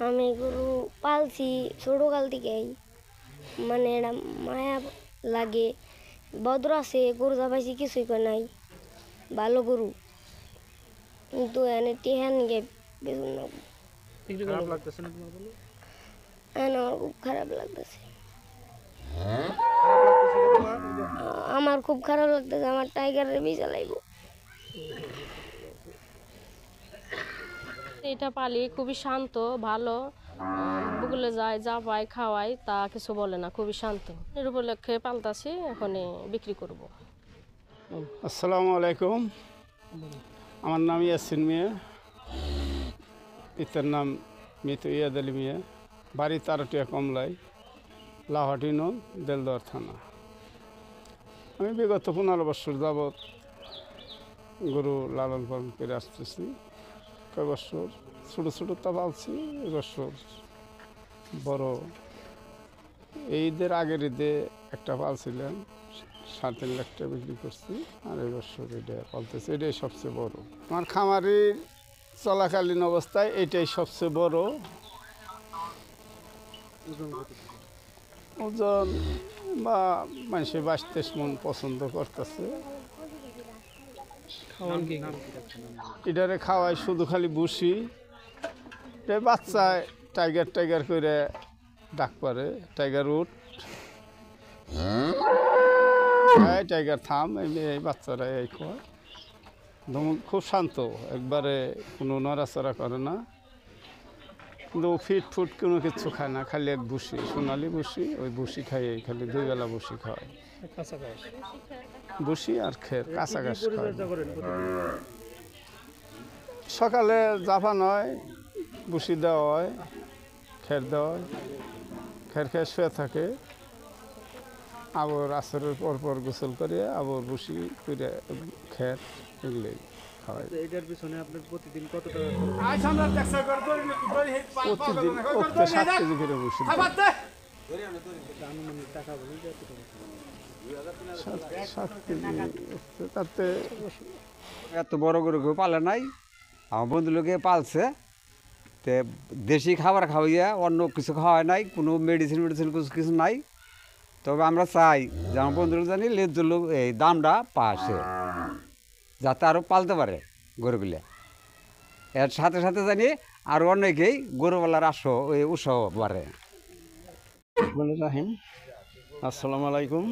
আমি গরু পালছি ছোটকাল থেকেই, মানে এটা মায়া লাগে। ভদ্র আছে, গরু চাপাইছি কিছুই কয় নাই, ভালো গরু, কিন্তু এনে টেহান গে বেগুন খারাপ লাগতেছে না তোমার বলো? আমার খুব খারাপ লাগতেছে। খারাপ লাগতেছে কি তোমার? আমার খুব খারাপ লাগতেছে, আমার টাইগারের বিজা লাগবো। এটা পালি খুবই শান্ত, ভালো, বুকুলে যায়, যা পায় খাওয়াই, তা কিছু বলে না, খুবই শান্ত। এর উপলক্ষে পালতাছি, এখন বিক্রি করব। আসসালামু আলাইকুম, আমার নাম ইয়াসিন মিয়া, পিতার নাম মৃত ইয়াদ আলী মিয়া, বাড়ি তারটিয়া কমলাই, লাহাটিনো, দেলদর থানা। আমি বিগত 15 বছর যাবৎ গরু লালন পালন করে আসতেছি। কয়েক বছর ছোটো ছোটো তা পালছি, এবছর বড়। এই ঈদের আগের ঈদে একটা পালছিলাম, 3.5 লাখ টাকা বিক্রি করছি, আর এই বছর এটা পালতেছি। এটাই সবচেয়ে বড় আমার খামারি চলাকালীন অবস্থায়, এটাই সবচেয়ে বড়। ওজন বা মানুষে 22-23 মন পছন্দ করতেছে। এটারে খাওয়াই শুধু খালি বসি, বাচ্চায় টাইগার টাইগার করে ডাক পারে, টাইগার উঠ, টাইগার থাম, এই বাচ্চারা এই কয়। খুব শান্ত, একবারে কোনো নড়াচড়া করে না, কিন্তু ফিট ফুট কোনো কিছু খায় না, খালি এক বসি, সোনালি বসি, ওই বসি খাইয়ে খালি 2 বেলা বসি খাওয়ায়। বসি আর খের, কাঁচা ঘাস খায়। সকালে জাফান হয়, বসি দেওয়া হয়, খের দেওয়া হয়, খের খেয়ে শুয়ে থাকে। আবার আসরের পর গোসল করে আবার বসি করে খের এগুলোই খাওয়াই। এটার পিছনে আপনার প্রতিদিন কত টাকা? প্রতিদিন 7 কেজি করে বসি। আনুমানিক টাকা বলি কত টাকা? 7 কেজি। তাতে এত বড় গরু কেউ পালে নাই, আমার বন্ধু লোকে পালছে। তে দেশি খাবার খাওয়াইয়া অন্য কিছু খাওয়াই নাই, কোনো মেডিসিন কিছু নাই। তবে আমরা চাই যে আমার বন্ধুরা জানি লেজ্জ লোক এই দামটা পাশে, যাতে আরও পালতে পারে গরুগুলো। এর সাথে সাথে জানি আরও অনেকেই গরুওয়ালার ওই উৎসাহ বাড়ে। রাহিম, আসসালামু আলাইকুম।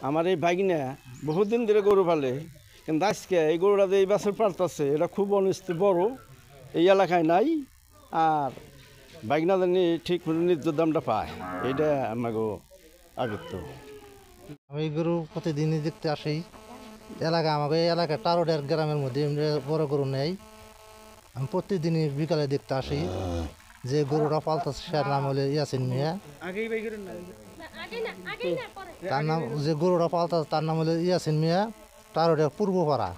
আমার এই ভাগিনা বহুদিন ধরে গরু পালে, কিন্তু আজকে এই গরুটা যে এই বছর পালতেছে, এটা খুব অনিষ্ট বড়, এই এলাকায় নাই। আর ভাগিনা জানি ঠিক ন্যায্য দামটা পায়, এইটা আমাকে আগের তো। আমি গরু প্রতিদিনই দেখতে আসি এলাকা, আমাকে এই এলাকায় টারোডের গ্রামের মধ্যে বড় গরু নেই। আমি প্রতিদিনই বিকালে দেখতে আসি। যে গরুটা পালতেছে তার নাম হলো ইয়াসিন মিয়া। তার নাম, যে গরুটা পালতেছে তার নাম হলো ইয়াসিন মিয়া, টারোডের পূর্বপাড়া।